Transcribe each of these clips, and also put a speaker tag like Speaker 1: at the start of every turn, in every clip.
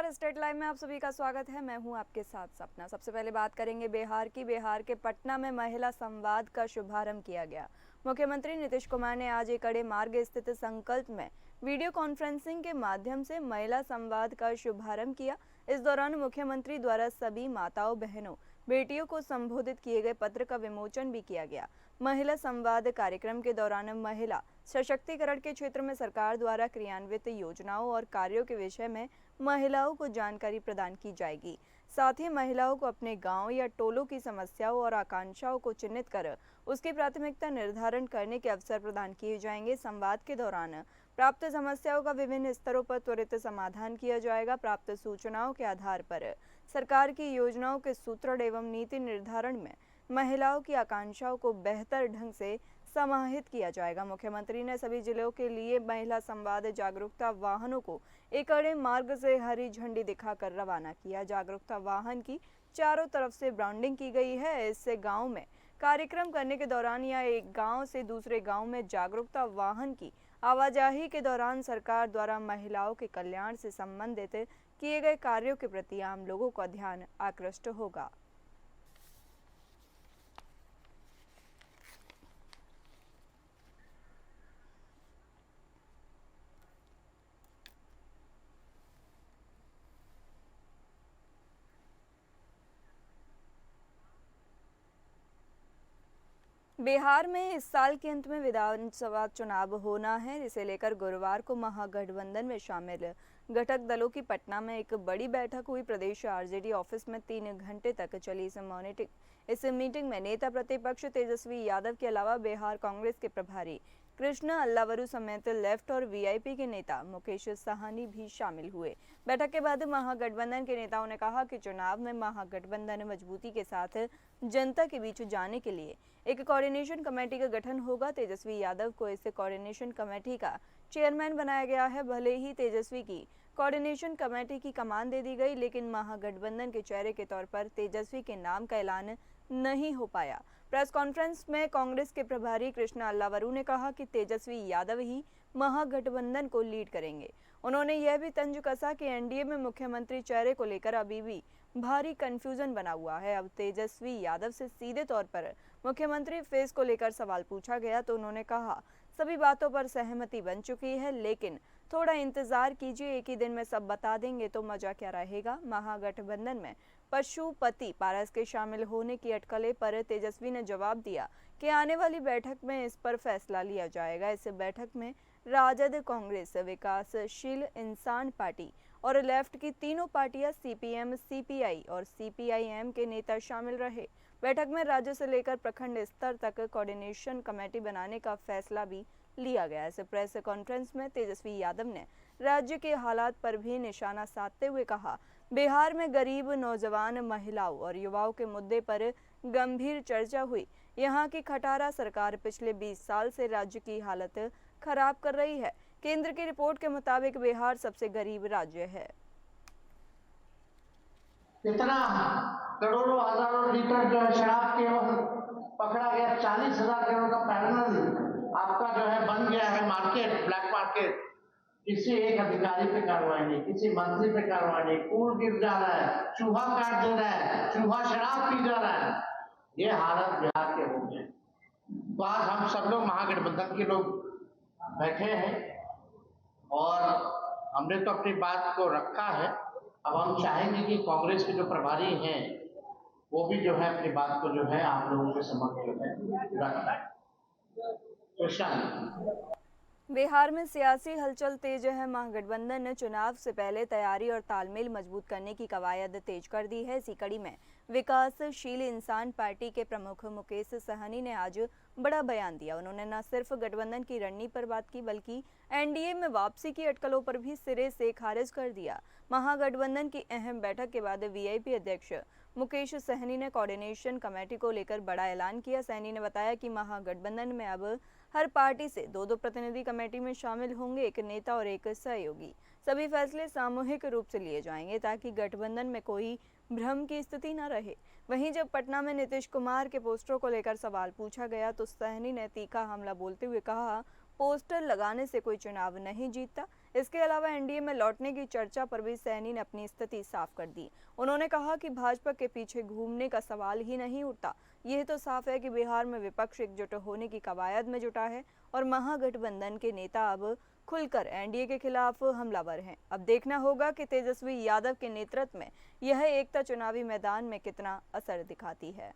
Speaker 1: नमस्कार, state live में आप सभी का स्वागत है। मैं हूं आपके साथ सपना। सबसे पहले बात करेंगे बिहार की। बिहार के पटना में महिला संवाद का शुभारंभ किया गया। मुख्यमंत्री नीतीश कुमार ने आज एकड़े मार्ग स्थित संकल्प में वीडियो कॉन्फ्रेंसिंग के माध्यम से महिला संवाद का शुभारंभ किया। इस दौरान मुख्यमंत्री द्वारा सभी माताओं, बहनों, बेटियों को संबोधित किए गए पत्र का विमोचन भी किया गया। महिला संवाद कार्यक्रम के दौरान महिला सशक्तिकरण के क्षेत्र में सरकार द्वारा क्रियान्वित योजनाओं और कार्यों के विषय में महिलाओं को जानकारी प्रदान की जाएगी। साथ ही महिलाओं को अपने गांव या टोलों की समस्याओं और आकांक्षाओं को चिन्हित कर उसकी प्राथमिकता निर्धारण करने के अवसर प्रदान किए जाएंगे। संवाद के दौरान प्राप्त समस्याओं का विभिन्न स्तरों पर त्वरित समाधान किया जाएगा। प्राप्त सूचनाओं के आधार पर सरकार की योजनाओं के सूत्रण एवं नीति निर्धारण में महिलाओं की आकांक्षाओं को बेहतर ढंग से समाहित किया जाएगा। मुख्यमंत्री ने सभी जिलों के लिए महिला संवाद जागरूकता वाहनों को एकड़े मार्ग से हरी झंडी दिखाकर रवाना किया। जागरूकता वाहन की चारों तरफ से ब्रांडिंग की गई है। इससे गांव में कार्यक्रम करने के दौरान या एक गांव से दूसरे गांव में जागरूकता वाहन की आवाजाही के दौरान सरकार द्वारा महिलाओं के कल्याण से संबंधित किए गए कार्यों के प्रति आम लोगों का ध्यान आकृष्ट होगा। बिहार में इस साल के अंत में विधानसभा चुनाव होना है, जिसे लेकर गुरुवार को महागठबंधन में शामिल घटक दलों की पटना में एक बड़ी बैठक हुई। प्रदेश आरजेडी ऑफिस में 3 घंटे तक चली इस मीटिंग में नेता प्रतिपक्ष तेजस्वी यादव के अलावा बिहार कांग्रेस के प्रभारी कृष्णा अल्लावरू समेत लेफ्ट और वीआईपी के नेता मुकेश साहनी भी शामिल हुए। बैठक के बाद महागठबंधन के नेताओं ने कहा कि चुनाव में महागठबंधन मजबूती के साथ जनता के बीच जाने के लिए एक कोऑर्डिनेशन कमेटी का गठन होगा। तेजस्वी यादव को इस कोऑर्डिनेशन कमेटी का चेयरमैन बनाया गया है। भले ही तेजस्वी की कोऑर्डिनेशन कमेटी की कमान दे दी गई, लेकिन महागठबंधन के चेहरे के तौर पर तेजस्वी के नाम का ऐलान नहीं हो पाया। प्रेस कॉन्फ्रेंस में कांग्रेस के प्रभारी कृष्णा अल्लावरू ने कहा कि तेजस्वी यादव ही महागठबंधन को लीड करेंगे। उन्होंने यह भी तंज कसा कि एनडीए में मुख्यमंत्री चेहरे को लेकर अभी भी भारी कंफ्यूजन बना हुआ है। अब तेजस्वी यादव से सीधे तौर पर मुख्यमंत्री फेस को लेकर सवाल पूछा गया तो उन्होंने कहा, सभी बातों पर सहमति बन चुकी है, लेकिन थोड़ा इंतजार कीजिए, एक ही दिन में सब बता देंगे तो मजा क्या रहेगा। महागठबंधन में पशुपति पारस के शामिल होने की अटकलें पर तेजस्वी ने जवाब दिया कि आने वाली बैठक में इस पर फैसला लिया जाएगा। इस बैठक में राजद, कांग्रेस, विकासशील इंसान पार्टी और लेफ्ट की तीनों पार्टियां सीपीएम, सीपीआई और सीपीआईएम के नेता शामिल रहे। बैठक में राज्य से लेकर प्रखंड स्तर तक कोऑर्डिनेशन कमेटी बनाने का फैसला भी लिया गया। इस प्रेस कॉन्फ्रेंस में तेजस्वी यादव ने राज्य के हालात पर भी निशाना साधते हुए कहा, बिहार में गरीब, नौजवान, महिलाओं और युवाओं के मुद्दे पर गंभीर चर्चा हुई। यहाँ की खटारा सरकार पिछले 20 साल से राज्य की हालत खराब कर रही है। केंद्र की रिपोर्ट के मुताबिक बिहार सबसे गरीब राज्य है।
Speaker 2: इतना करोड़ों हजारों लीटर जो है शराब केवल पकड़ा गया, 40,000 करोड़ का पैरेलल आपका जो है बन गया है मार्केट, ब्लैक मार्केट। किसी एक अधिकारी पे कार्रवाई नहीं, किसी मंत्री पे कार्रवाई नहीं, कूड़ गिर जा रहा है, चूहा काट दे रहा है, चूहा शराब पी जा रहा है। ये हालत बिहार के हो गए। तो आज हम सब लोग महागठबंधन के लोग बैठे हैं और हमने तो अपनी बात को रखा है। अब हम चाहेंगे कि कांग्रेस के जो प्रभारी हैं वो भी जो है अपनी बात को जो है आप लोगों के समक्ष जो है रखना है।
Speaker 1: बिहार में सियासी हलचल तेज है। महागठबंधन ने चुनाव से पहले तैयारी और तालमेल मजबूत करने की कवायद तेज कर दी है। इसी कड़ी में विकासशील इंसान पार्टी के प्रमुख मुकेश साहनी ने आज बड़ा बयान दिया। उन्होंने न सिर्फ गठबंधन की रणनीति पर बात की, बल्कि एनडीए में वापसी की अटकलों पर भी सिरे से खारिज कर दिया। महागठबंधन की अहम बैठक के बाद वीआईपी अध्यक्ष मुकेश सहनी ने कोऑर्डिनेशन कमेटी को लेकर बड़ा ऐलान किया। सहनी ने बताया कि महागठबंधन में अब हर पार्टी से 2-2 प्रतिनिधि कमेटी में शामिल होंगे, एक नेता और एक सहयोगी। सभी फैसले सामूहिक रूप से लिए जाएंगे ताकि गठबंधन में कोई भ्रम की स्थिति न रहे। वहीं जब पटना में नीतीश कुमार के पोस्टरों को लेकर सवाल पूछा गया तो सहनी ने तीखा हमला बोलते हुए कहा, पोस्टर लगाने से कोई चुनाव नहीं जीतता। इसके अलावा एनडीए में लौटने की चर्चा पर भी सैनी ने अपनी स्थिति साफ कर दी। उन्होंने कहा कि भाजपा के पीछे घूमने का सवाल ही नहीं उठता। यह तो साफ है कि बिहार में विपक्ष एकजुट होने की कवायद में जुटा है और महागठबंधन के नेता अब खुलकर एनडीए के खिलाफ हमलावर हैं। अब देखना होगा कि तेजस्वी यादव के नेतृत्व में यह एकता चुनावी मैदान में कितना असर दिखाती है।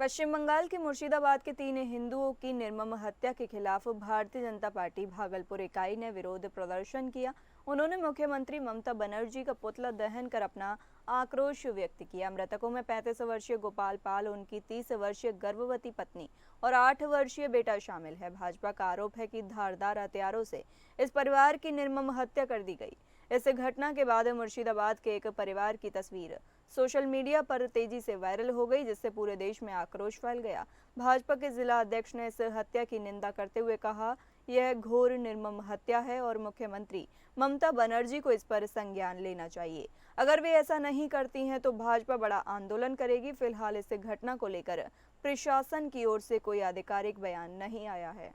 Speaker 1: पश्चिम बंगाल के मुर्शिदाबाद के 3 हिंदुओं की निर्मम हत्या के खिलाफ भारतीय जनता पार्टी भागलपुर इकाई ने विरोध प्रदर्शन किया। उन्होंने मुख्यमंत्री ममता बनर्जी का पुतला दहन कर अपना आक्रोश व्यक्त किया। मृतकों में 35 वर्षीय गोपाल पाल, उनकी 30 वर्षीय गर्भवती पत्नी और 8 वर्षीय बेटा शामिल है। भाजपा का आरोप है कि धारदार हथियारों से इस परिवार की निर्मम हत्या कर दी गई। इस घटना के बाद मुर्शिदाबाद के एक परिवार की तस्वीर सोशल मीडिया पर तेजी से वायरल हो गई, जिससे पूरे देश में आक्रोश फैल गया। भाजपा के जिला अध्यक्ष ने इस हत्या की निंदा करते हुए कहा, यह घोर निर्मम हत्या है और मुख्यमंत्री ममता बनर्जी को इस पर संज्ञान लेना चाहिए। अगर वे ऐसा नहीं करती हैं तो भाजपा बड़ा आंदोलन करेगी। फिलहाल इस घटना को लेकर प्रशासन की ओर से कोई आधिकारिक बयान नहीं आया है।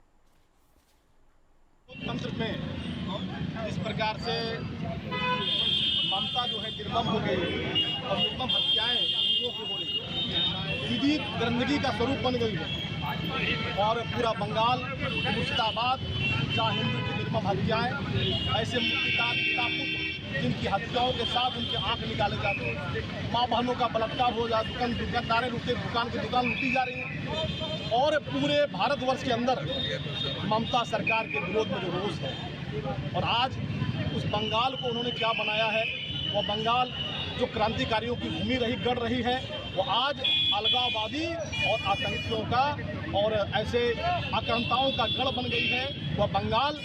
Speaker 3: लोकतंत्र में इस प्रकार से ममता जो है निर्मम हो गई और निर्मम हत्याएं हिंदुओं की हो रही, सीधी दरिंदगी का स्वरूप बन गई है और पूरा बंगाल, मुर्शिदाबाद जहाँ हिंदू की निर्मम हत्याएं, ऐसे पिता पुत्र जिनकी हत्याओं के साथ उनके आंख निकाले जाते हैं, माँ बहनों का बलात्कार हो जा, दुकानदारें लूटे, दुकान की दुकान लूटी जा रही है और पूरे भारतवर्ष के अंदर ममता सरकार के विरोध में जो रोष है। और आज उस बंगाल को उन्होंने क्या बनाया है, वो बंगाल जो क्रांतिकारियों की भूमि रही, गढ़ रही है, वो आज अलगाववादी और आतंकियों का और ऐसे आक्रांताओं का गढ़ बन गई है। वह बंगाल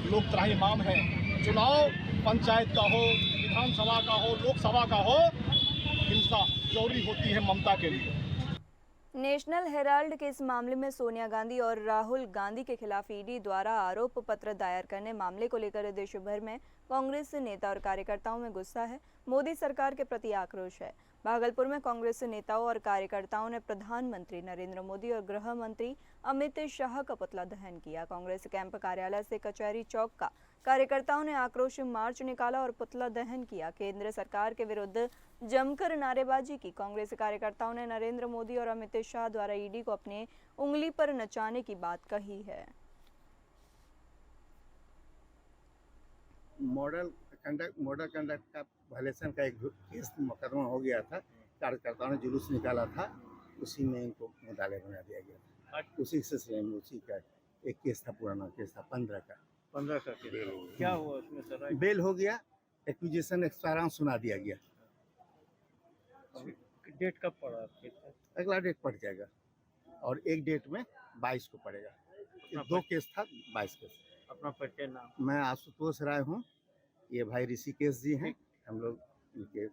Speaker 3: लोकत्राही माम है। चुनाव पंचायत का हो, विधानसभा का हो, लोकसभा का हो, हिंसा जरूरी होती है ममता के लिए।
Speaker 1: नेशनल हेराल्ड के इस मामले में सोनिया गांधी और राहुल गांधी के खिलाफ ईडी द्वारा आरोप पत्र दायर करने मामले को लेकर देश भर में कांग्रेस नेता और कार्यकर्ताओं में गुस्सा है। मोदी सरकार के प्रति आक्रोश है। भागलपुर में कांग्रेस नेताओं और कार्यकर्ताओं ने प्रधानमंत्री नरेंद्र मोदी और गृह मंत्री अमित शाह का पुतला दहन किया। कांग्रेस कैंप कार्यालय से कचहरी चौक का कार्यकर्ताओं ने आक्रोश मार्च निकाला और पुतला दहन किया। केंद्र सरकार के विरुद्ध जमकर नारेबाजी की। कांग्रेस कार्यकर्ताओं ने नरेंद्र मोदी और अमित शाह द्वारा ईडी को अपने उंगली पर नचाने की बात कही है।
Speaker 4: मॉडल कंडक्ट का वायलेशन का एक केस मुकदमा हो गया था। कार्यकर्ताओं ने जुलूस निकाला था, उसी में इनको मुद्दाले बना दिया गया था। उसी सिलसिले में उसी का एक केस था, पुराना केस था 15 का केस।
Speaker 3: क्या हुआ उसमें सर?
Speaker 4: बेल हो गया, एक्विजिशन एक्सपायरेंस सुना दिया गया।
Speaker 3: डेट कब पड़ा?
Speaker 4: अगला डेट पड़ जाएगा और एक डेट में 22 को पड़ेगा। 2 केस था, 22 केस।
Speaker 3: अपना परिचय नाम?
Speaker 4: मैं आशुतोष राय हूँ, ये भाई ऋषिकेश जी हैं, हम लोग इनके।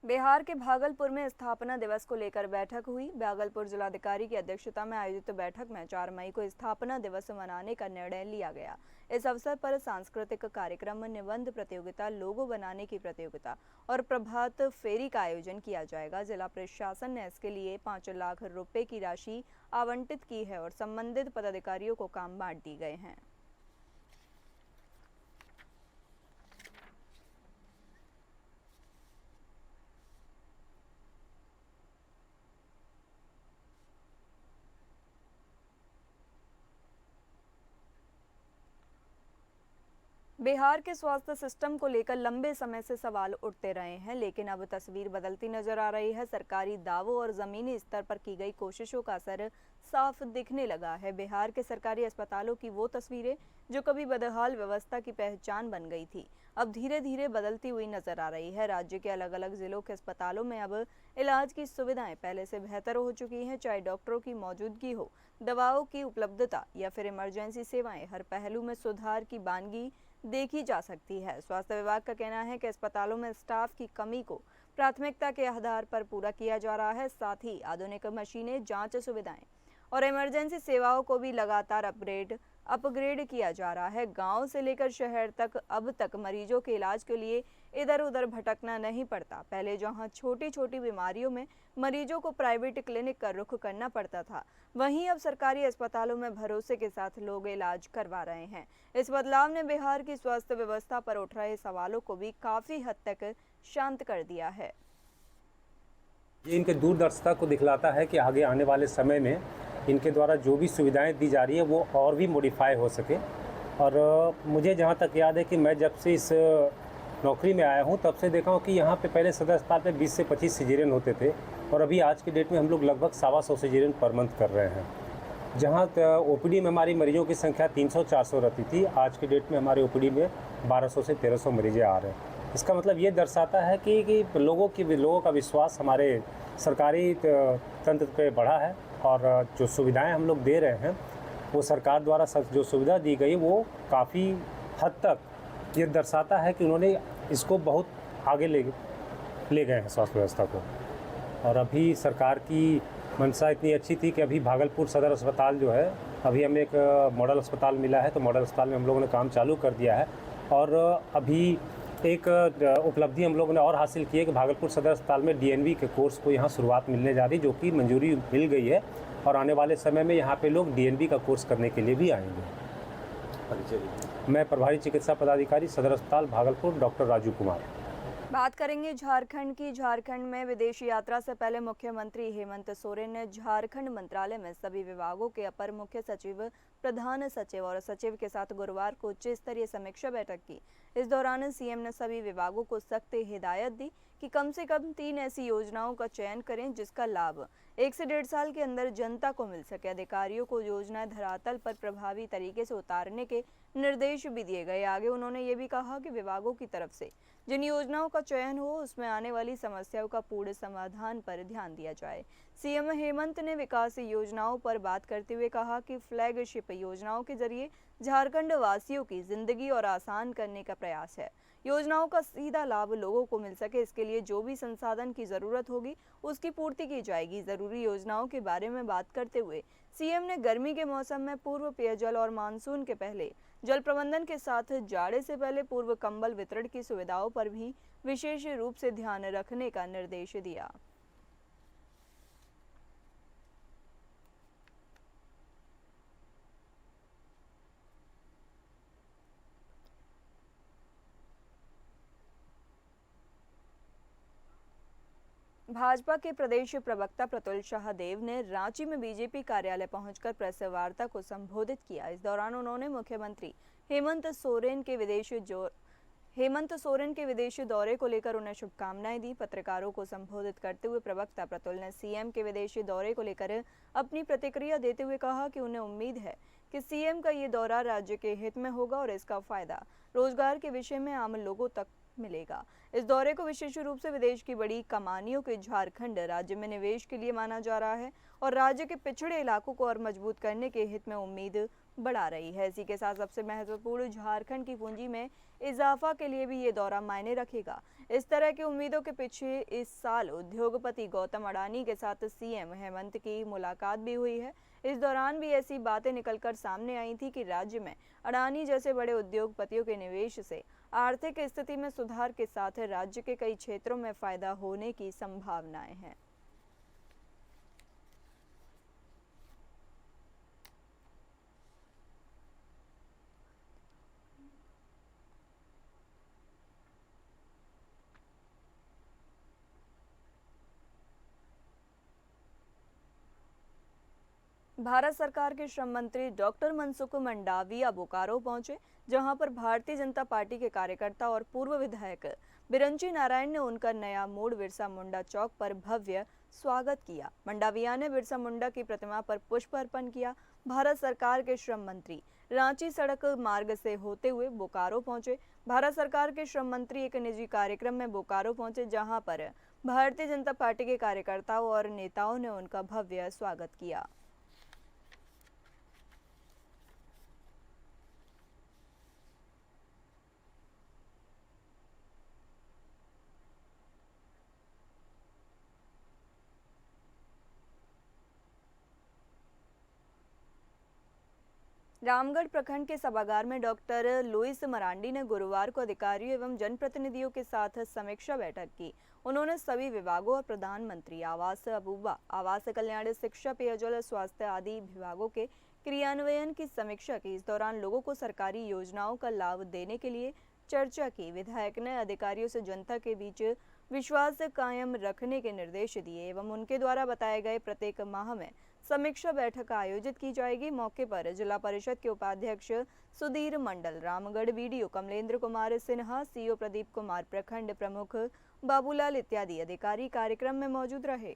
Speaker 1: बिहार के भागलपुर में स्थापना दिवस को लेकर बैठक हुई। भागलपुर जिलाधिकारी की अध्यक्षता में आयोजित बैठक में 4 मई को स्थापना दिवस मनाने का निर्णय लिया गया। इस अवसर पर सांस्कृतिक कार्यक्रम, निबंध प्रतियोगिता, लोगो बनाने की प्रतियोगिता और प्रभात फेरी का आयोजन किया जाएगा। जिला प्रशासन ने इसके लिए 5 लाख रुपए की राशि आवंटित की है और संबंधित पदाधिकारियों को काम बांट दिए गए हैं। बिहार के स्वास्थ्य सिस्टम को लेकर लंबे समय से सवाल उठते रहे हैं, लेकिन अब तस्वीर बदलती नजर आ रही है। सरकारी दावों और जमीनी स्तर पर की गई कोशिशों का असर साफ दिखने लगा है। बिहार के सरकारी अस्पतालों की वो तस्वीरें जो कभी बदहाल व्यवस्था की पहचान बन गई थी, अब धीरे धीरे बदलती हुई नजर आ रही है। राज्य के अलग अलग जिलों के अस्पतालों में अब इलाज की सुविधाएं पहले से बेहतर हो चुकी हैं। चाहे डॉक्टरों की मौजूदगी हो, दवाओं की उपलब्धता या फिर इमरजेंसी सेवाएं, हर पहलू में सुधार की बानगी देखी जा सकती है। स्वास्थ्य विभाग का कहना है कि अस्पतालों में स्टाफ की कमी को प्राथमिकता के आधार पर पूरा किया जा रहा है। साथ ही आधुनिक मशीनें, जांच सुविधाएं और इमरजेंसी सेवाओं को भी लगातार अपग्रेड अपग्रेड किया जा रहा है। गांव से लेकर शहर तक अब तक मरीजों के इलाज के लिए इधर उधर भटकना नहीं पड़ता। पहले जहां छोटी छोटी बीमारियों में मरीजों को प्राइवेट क्लिनिक का रुख करना पड़ता था, वहीं अब सरकारी अस्पतालों में भरोसे के साथ लोग इलाज करवा रहे हैं। इस बदलाव ने बिहार की स्वास्थ्य व्यवस्था पर उठ रहे सवालों को भी काफी हद तक शांत कर दिया है।
Speaker 5: ये इनके दूरदर्शिता को दिखलाता है कि आगे आने वाले समय में इनके द्वारा जो भी सुविधाएं दी जा रही है वो और भी मॉडिफाई हो सके। और मुझे जहाँ तक याद है कि मैं जब से इस नौकरी में आया हूँ तब से देखा हूँ कि यहाँ पे पहले सदर अस्पताल में 20 से 25 सिजेरियन होते थे और अभी आज की डेट में हम लोग लगभग 125 सिजेरियन पर मंथ कर रहे हैं। जहाँ ओपीडी में हमारी मरीजों की संख्या 300-400 रहती थी, आज की डेट में हमारे ओपीडी में 1200 से 1300 मरीजें आ रहे हैं। इसका मतलब ये दर्शाता है कि लोगों का विश्वास हमारे सरकारी तंत्र पे बढ़ा है और जो सुविधाएं हम लोग दे रहे हैं वो सरकार द्वारा जो सुविधा दी गई वो काफ़ी हद तक ये दर्शाता है कि उन्होंने इसको बहुत आगे ले गए हैं स्वास्थ्य व्यवस्था को। और अभी सरकार की मंशा इतनी अच्छी थी कि अभी भागलपुर सदर अस्पताल जो है, अभी हमें एक मॉडल अस्पताल मिला है, तो मॉडल अस्पताल में हम लोगों ने काम चालू कर दिया है। और अभी एक उपलब्धि हम लोगों ने और हासिल की है कि भागलपुर सदर अस्पताल में डीएनबी के कोर्स को यहाँ शुरुआत मिलने जा रही, जो कि मंजूरी मिल गई है और आने वाले समय में यहाँ पे लोग डीएनबी का कोर्स करने के लिए भी आएंगे। मैं प्रभारी चिकित्सा पदाधिकारी सदर अस्पताल भागलपुर डॉक्टर राजू कुमार।
Speaker 1: बात करेंगे झारखंड की। झारखंड में विदेश यात्रा से पहले मुख्यमंत्री हेमंत सोरेन ने झारखंड मंत्रालय में सभी विभागों के अपर मुख्य सचिव, प्रधान सचिव और सचिव के साथ गुरुवार को उच्च स्तरीय समीक्षा बैठक की। इस दौरान सीएम ने सभी विभागों को सख्त हिदायत दी कि कम से कम 3 ऐसी योजनाओं का चयन करें जिसका लाभ 1 से 1.5 साल के अंदर जनता को मिल सके। अधिकारियों को योजनाएं धरातल पर प्रभावी तरीके से उतारने के निर्देश भी दिए गए। आगे उन्होंने ये भी कहा कि विभागों की तरफ से जिन योजनाओं का चयन हो उसमें आने वाली समस्याओं का पूर्ण समाधान पर ध्यान दिया जाए। सीएम हेमंत ने विकास योजनाओं पर बात करते हुए कहा कि फ्लैगशिप योजनाओं के जरिए झारखंड वासियों की जिंदगी और आसान करने का प्रयास है। योजनाओं का सीधा लाभ लोगों को मिल सके, इसके लिए जो भी संसाधन की जरूरत होगी उसकी पूर्ति की जाएगी। जरूरी योजनाओं के बारे में बात करते हुए सीएम ने गर्मी के मौसम में पूर्व पेयजल और मानसून के पहले जल प्रबंधन के साथ जाड़े से पहले पूर्व कंबल वितरण की सुविधाओं पर भी विशेष रूप से ध्यान रखने का निर्देश दिया। भाजपा के प्रदेश प्रवक्ता प्रतुल शाहदेव ने रांची में बीजेपी कार्यालय पहुंचकर प्रेस वार्ता को संबोधित किया। इस दौरान उन्होंने मुख्यमंत्री हेमंत सोरेन के विदेश दौरे को लेकर उन्हें शुभकामनाएं दी। पत्रकारों को संबोधित करते हुए प्रवक्ता प्रतुल ने सीएम के विदेशी दौरे को लेकर अपनी प्रतिक्रिया देते हुए कहा कि उन्हें उम्मीद है कि सीएम का ये दौरा राज्य के हित में होगा और इसका फायदा रोजगार के विषय में आम लोगों तक मिलेगा। इस दौरे को विशेष रूप से विदेश की बड़ी कमानियों के झारखंड राज्य में निवेश के लिए माना जा रहा है और राज्य के पिछड़े इलाकों को और मजबूत करने के हित में उम्मीद बढ़ा रही है। इसी के साथ सबसे महत्वपूर्ण झारखंड की पूंजी में इजाफा के लिए भी ये दौरा मायने रखेगा। इस तरह की उम्मीदों के पीछे इस साल उद्योगपति गौतम अडानी के साथ सीएम हेमंत की मुलाकात भी हुई है। इस दौरान भी ऐसी बातें निकलकर सामने आई थी कि राज्य में अडानी जैसे बड़े उद्योगपतियों के निवेश से आर्थिक स्थिति में सुधार के साथ राज्य के कई क्षेत्रों में फायदा होने की संभावनाएं हैं। भारत सरकार के श्रम मंत्री डॉक्टर मनसुख मंडाविया बोकारो पहुंचे, जहां पर भारतीय जनता पार्टी के कार्यकर्ता और पूर्व विधायक बिरंची नारायण ने उनका नया मोड़ बिरसा मुंडा चौक पर भव्य स्वागत किया। मंडाविया ने बिरसा मुंडा की प्रतिमा पर पुष्प अर्पण किया। भारत सरकार के श्रम मंत्री रांची सड़क मार्ग से होते हुए बोकारो पहुंचे। भारत सरकार के श्रम मंत्री एक निजी कार्यक्रम में बोकारो पहुंचे, जहां पर भारतीय जनता पार्टी के कार्यकर्ताओं और नेताओं ने उनका भव्य स्वागत किया। रामगढ़ प्रखंड के सभागार में डॉक्टर लुइस मरांडी ने गुरुवार को अधिकारियों एवं जनप्रतिनिधियों के साथ समीक्षा बैठक की। उन्होंने सभी विभागों और प्रधानमंत्री आवास, अबूबा आवास कल्याण, शिक्षा, पेयजल, स्वास्थ्य आदि विभागों के क्रियान्वयन की समीक्षा की। इस दौरान लोगों को सरकारी योजनाओं का लाभ देने के लिए चर्चा की। विधायक ने अधिकारियों से जनता के बीच विश्वास कायम रखने के निर्देश दिए एवं उनके द्वारा बताए गए प्रत्येक माह में समीक्षा बैठक आयोजित की जाएगी। मौके पर जिला परिषद के उपाध्यक्ष सुधीर मंडल, रामगढ़ बीडीओ कमलेंद्र कुमार सिन्हा, सीओ प्रदीप कुमार, प्रखंड प्रमुख बाबूलाल इत्यादि अधिकारी कार्यक्रम में मौजूद रहे।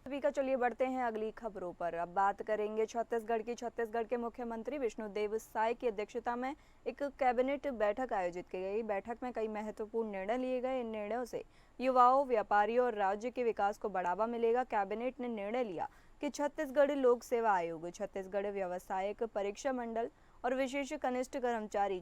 Speaker 1: अभी का चलिए बढ़ते हैं अगली खबरों पर। अब बात करेंगे छत्तीसगढ़ की। छत्तीसगढ़ के मुख्यमंत्री विष्णुदेव साय की अध्यक्षता में एक कैबिनेट बैठक आयोजित की गई। बैठक में कई महत्वपूर्ण निर्णय लिए गए। इन निर्णयों से युवाओं, व्यापारियों और राज्य के विकास को बढ़ावा मिलेगा। कैबिनेट ने निर्णय लिया कि छत्तीसगढ़ लोक सेवा आयोग, छत्तीसगढ़ व्यावसायिक परीक्षा मंडल और विशेष कनिष्ठ कर्मचारी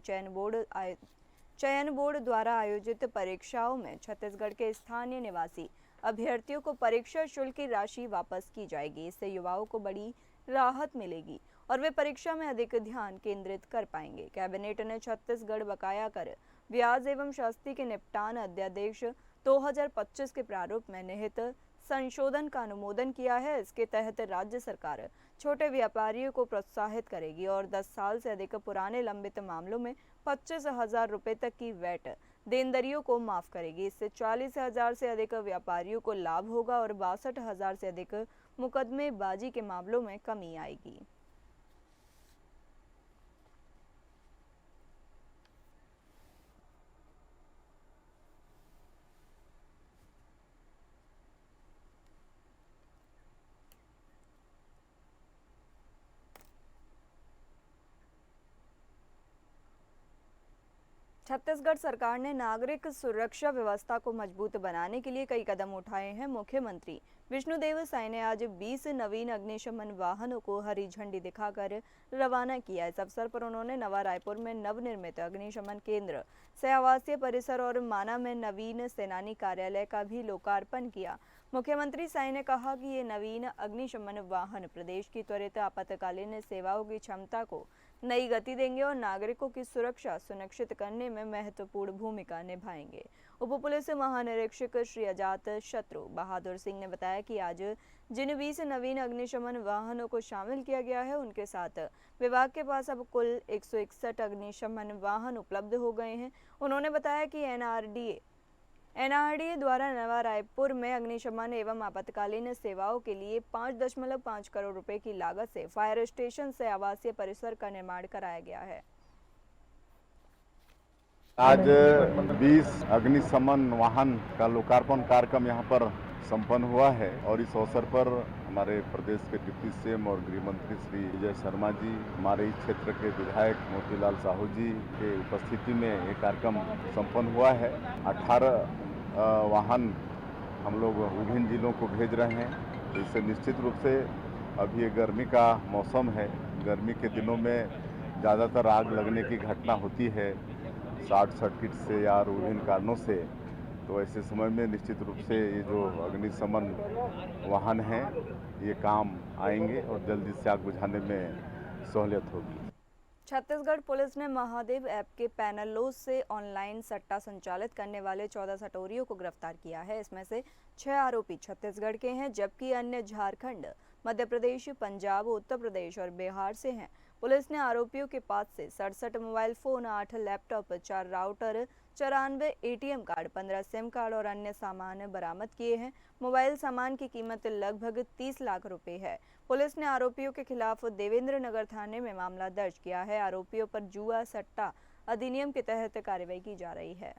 Speaker 1: चयन बोर्ड द्वारा आयोजित परीक्षाओं में छत्तीसगढ़ के स्थानीय निवासी अभ्यर्थियों को परीक्षा शुल्क की राशि वापस की जाएगी। इससे युवाओं को बड़ी राहत मिलेगी और वे परीक्षा में अधिक ध्यान केंद्रित कर पाएंगे। कैबिनेट ने छत्तीसगढ़ बकाया कर, ब्याज एवं शास्ति के निपटान अध्यादेश 2025 के प्रारूप में निहित संशोधन का अनुमोदन किया है। इसके तहत राज्य सरकार छोटे व्यापारियों को प्रोत्साहित करेगी और 10 साल से अधिक पुराने लंबित मामलों में 25,000 रुपये तक की वैट देनदारियों को माफ करेगी। इससे 40,000 से अधिक व्यापारियों को लाभ होगा और 62,000 से अधिक मुकदमेबाजी के मामलों में कमी आएगी। छत्तीसगढ़ सरकार ने नागरिक सुरक्षा व्यवस्था को मजबूत बनाने के लिए कई कदम उठाए हैं। मुख्यमंत्री विष्णुदेव साय ने आज 20 नवीन अग्निशमन वाहनों को हरी झंडी दिखाकर रवाना किया। इस अवसर पर उन्होंने नवा रायपुर में नवनिर्मित अग्निशमन केंद्र, आवासीय परिसर और माना में नवीन सेनानी कार्यालय का भी लोकार्पण किया। मुख्यमंत्री साय ने कहा कि ये नवीन अग्निशमन वाहन प्रदेश की त्वरित आपातकालीन सेवाओं की क्षमता को नई गति देंगे और नागरिकों की सुरक्षा सुनिश्चित करने में महत्वपूर्ण भूमिका निभाएंगे। उप पुलिस महानिरीक्षक श्री अजात शत्रु बहादुर सिंह ने बताया कि आज जिन 20 नवीन अग्निशमन वाहनों को शामिल किया गया है, उनके साथ विभाग के पास अब कुल 161 अग्निशमन वाहन उपलब्ध हो गए हैं। उन्होंने बताया कि एनआरडीए द्वारा नवा रायपुर में अग्निशमन एवं आपातकालीन सेवाओं के लिए 5.5 करोड़ रुपए की लागत से फायर स्टेशन से आवासीय परिसर का निर्माण कराया गया है।
Speaker 6: आज 20 अग्निशमन वाहन का लोकार्पण कार्यक्रम यहाँ पर संपन्न हुआ है और इस अवसर पर हमारे प्रदेश के डिप्टी सीएम और गृह मंत्री श्री विजय शर्मा जी, हमारे इस क्षेत्र के विधायक मोतीलाल साहू जी के उपस्थिति में ये कार्यक्रम संपन्न हुआ है। 18 वाहन हम लोग विभिन्न जिलों को भेज रहे हैं। इससे निश्चित रूप से अभी ये गर्मी का मौसम है, गर्मी के दिनों में ज़्यादातर आग लगने की घटना होती है शॉर्ट सर्किट से या विभिन्न कारणों से। तो ऐसे समय में निश्चित रूप से ये जो अग्निशमन वाहन हैं ये काम आएंगे और जल्दी से आग बुझाने में सहूलियत होगी।
Speaker 1: छत्तीसगढ़ पुलिस ने महादेव ऐप के पैनलों से ऑनलाइन सट्टा संचालित करने वाले 14 सटोरियों को गिरफ्तार किया है। इसमें से 6 आरोपी छत्तीसगढ़ के हैं, जबकि अन्य झारखंड, मध्य प्रदेश, पंजाब, उत्तर प्रदेश और बिहार से हैं। पुलिस ने आरोपियों के पास से 67 mobile phone, 8 laptop, 4 router, 94 ATM card, 15 SIM card और अन्य सामान बरामद किए हैं। मोबाइल सामान की कीमत लगभग 30 लाख रुपए है। पुलिस ने आरोपियों के खिलाफ देवेंद्र नगर थाने में मामला दर्ज किया है। आरोपियों पर जुआ सट्टा अधिनियम के तहत कार्रवाई की जा रही है।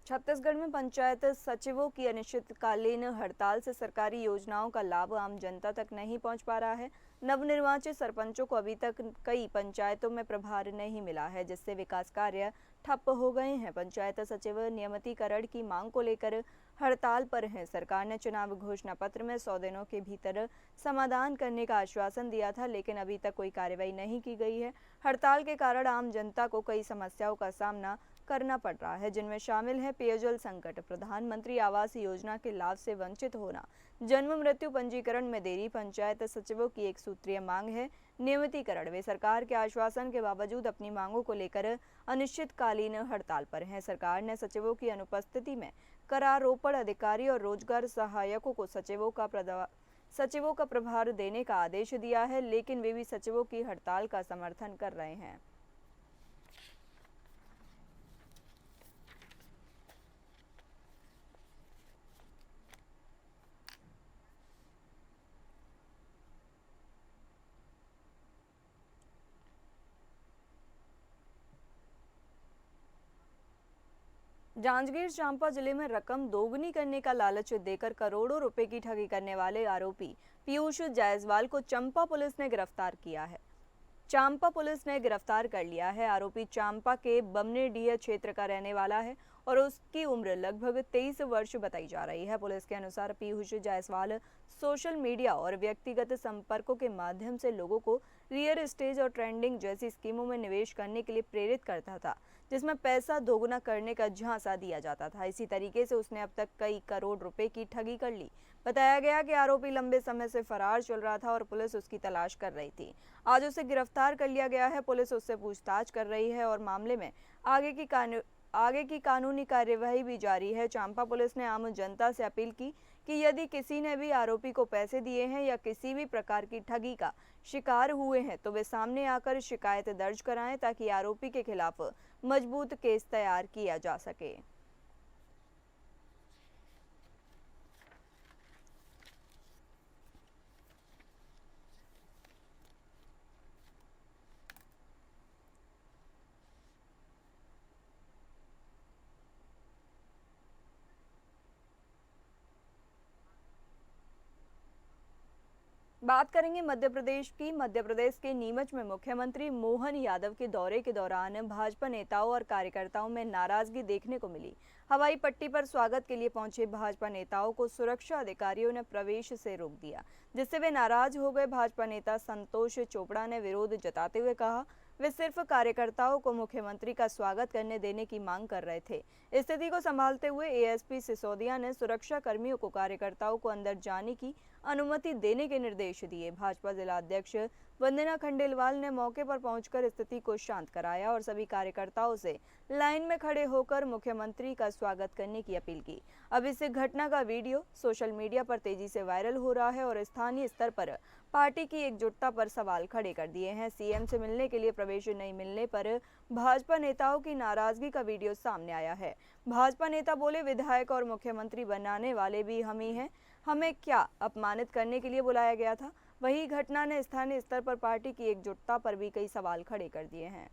Speaker 1: छत्तीसगढ़ में पंचायत सचिवों की अनिश्चितकालीन हड़ताल से सरकारी योजनाओं का लाभ आम जनता तक नहीं पहुंच पा रहा है। नवनिर्वाचित सरपंचों को अभी तक कई पंचायतों में प्रभार नहीं मिला है, जिससे विकास कार्य ठप हो गए हैं। पंचायत सचिव नियमितीकरण की मांग को लेकर हड़ताल पर हैं। सरकार ने चुनाव घोषणा पत्र में 100 दिनों के भीतर समाधान करने का आश्वासन दिया था, लेकिन अभी तक कोई कार्रवाई नहीं की गई है। हड़ताल के कारण आम जनता को कई समस्याओं का सामना करना पड़ रहा है, जिनमें शामिल है पेयजल संकट, प्रधानमंत्री आवास योजना के लाभ से वंचित होना, जन्म मृत्यु पंजीकरण में देरी, पंचायत सचिवों की एक सूत्रीय मांग है नियमितीकरण। वे सरकार के आश्वासन के बावजूद अपनी मांगों को लेकर अनिश्चितकालीन हड़ताल पर हैं। सरकार ने सचिवों की अनुपस्थिति में करारोपण अधिकारी और रोजगार सहायकों को सचिवों का प्रभार देने का आदेश दिया है, लेकिन वे भी सचिवों की हड़ताल का समर्थन कर रहे हैं। जांजगीर चांपा जिले में रकम दोगुनी करने का लालच देकर करोड़ों रुपए की ठगी करने वाले आरोपी पीयूष जायसवाल को चंपा पुलिस ने गिरफ्तार किया है। चांपा पुलिस ने गिरफ्तार कर लिया है। आरोपी चांपा के बमनेडीह क्षेत्र का रहने वाला है और उसकी उम्र लगभग 23 वर्ष बताई जा रही है। पुलिस के अनुसार पीयूष जायसवाल सोशल मीडिया और व्यक्तिगत संपर्कों के माध्यम से लोगों को रियल एस्टेट और ट्रेंडिंग जैसी स्कीमों में निवेश करने के लिए प्रेरित करता था, जिसमें पैसा दोगुना करने का झांसा दिया जाता था। इसी तरीके से उसने अब तक कई करोड़ रुपए की ठगी कर ली। बताया गया कि आरोपी लंबे समय से फरार चल रहा था और पुलिस उसकी तलाश कर रही थी। आज उसे गिरफ्तार कर लिया गया है। पुलिस उससे पूछताछ कर रही है और मामले में आगे की कानूनी कार्यवाही भी जारी है। चांपा पुलिस ने आम जनता से अपील की कि यदि किसी ने भी आरोपी को पैसे दिए हैं या किसी भी प्रकार की ठगी का शिकार हुए हैं तो वे सामने आकर शिकायत दर्ज कराएं, ताकि आरोपी के खिलाफ मजबूत केस तैयार किया जा सके। बात करेंगे मध्य प्रदेश की। मध्य प्रदेश के नीमच में मुख्यमंत्री मोहन यादव के दौरे के दौरान भाजपा नेताओं और कार्यकर्ताओं में नाराजगी देखने को मिली। हवाई पट्टी पर स्वागत के लिए पहुंचे भाजपा नेताओं को सुरक्षा अधिकारियों ने प्रवेश से रोक दिया, जिससे वे नाराज हो गए। भाजपा नेता संतोष चोपड़ा ने विरोध जताते हुए कहा, वे सिर्फ कार्यकर्ताओं को मुख्यमंत्री का स्वागत करने देने की मांग कर रहे थे। स्थिति को संभालते हुए एएसपी सिसोदिया ने सुरक्षा कर्मियों को कार्यकर्ताओं को अंदर जाने की अनुमति देने के निर्देश दिए। भाजपा जिला अध्यक्ष वंदना खंडेलवाल ने मौके पर पहुंचकर स्थिति को शांत कराया और सभी कार्यकर्ताओं से लाइन में खड़े होकर मुख्यमंत्री का स्वागत करने की अपील की। अब इस घटना का वीडियो सोशल मीडिया पर तेजी से वायरल हो रहा है और स्थानीय स्तर पर पार्टी की एकजुटता पर सवाल खड़े कर दिए हैं। सीएम से मिलने के लिए प्रवेश नहीं मिलने पर भाजपा नेताओं की नाराजगी का वीडियो सामने आया है। भाजपा नेता बोले, विधायक और मुख्यमंत्री बनाने वाले भी हम ही हैं, हमें क्या अपमानित करने के लिए बुलाया गया था। वही घटना ने स्थानीय स्तर पर पार्टी की एकजुटता पर भी कई सवाल खड़े कर दिए हैं।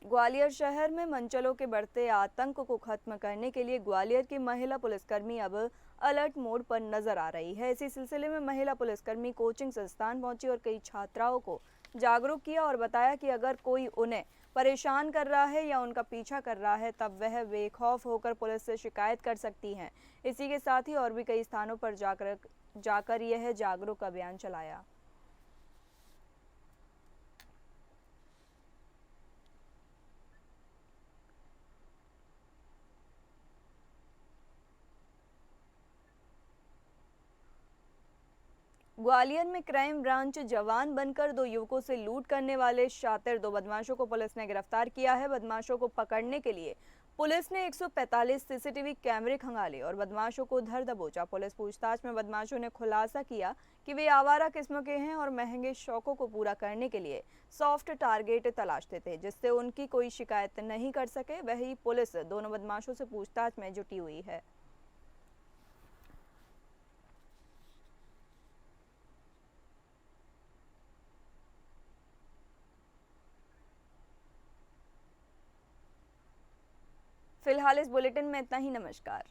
Speaker 1: ग्वालियर शहर में मनचलों के बढ़ते आतंक को खत्म करने के लिए ग्वालियर की महिला पुलिसकर्मी अब अलर्ट मोड पर नजर आ रही है। इसी सिलसिले में महिला पुलिसकर्मी कोचिंग संस्थान पहुंची और कई छात्राओं को जागरूक किया और बताया कि अगर कोई उन्हें परेशान कर रहा है या उनका पीछा कर रहा है तब वह बेखौफ होकर पुलिस से शिकायत कर सकती हैं। इसी के साथ ही और भी कई स्थानों पर जाकर यह जागरूक अभियान चलाया। ग्वालियर में क्राइम ब्रांच जवान बनकर 2 युवकों से लूट करने वाले शातिर 2 बदमाशों को पुलिस ने गिरफ्तार किया है। बदमाशों को पकड़ने के लिए पुलिस ने 145 सीसीटीवी कैमरे खंगाले और बदमाशों को धर दबोचा। पुलिस पूछताछ में बदमाशों ने खुलासा किया कि वे आवारा किस्म के हैं और महंगे शौकों को पूरा करने के लिए सॉफ्ट टारगेट तलाशते थे, जिससे उनकी कोई शिकायत नहीं कर सके। वही पुलिस दोनों बदमाशों से पूछताछ में जुटी हुई है। फिलहाल फिलहाल इस बुलेटिन में इतना ही। नमस्कार।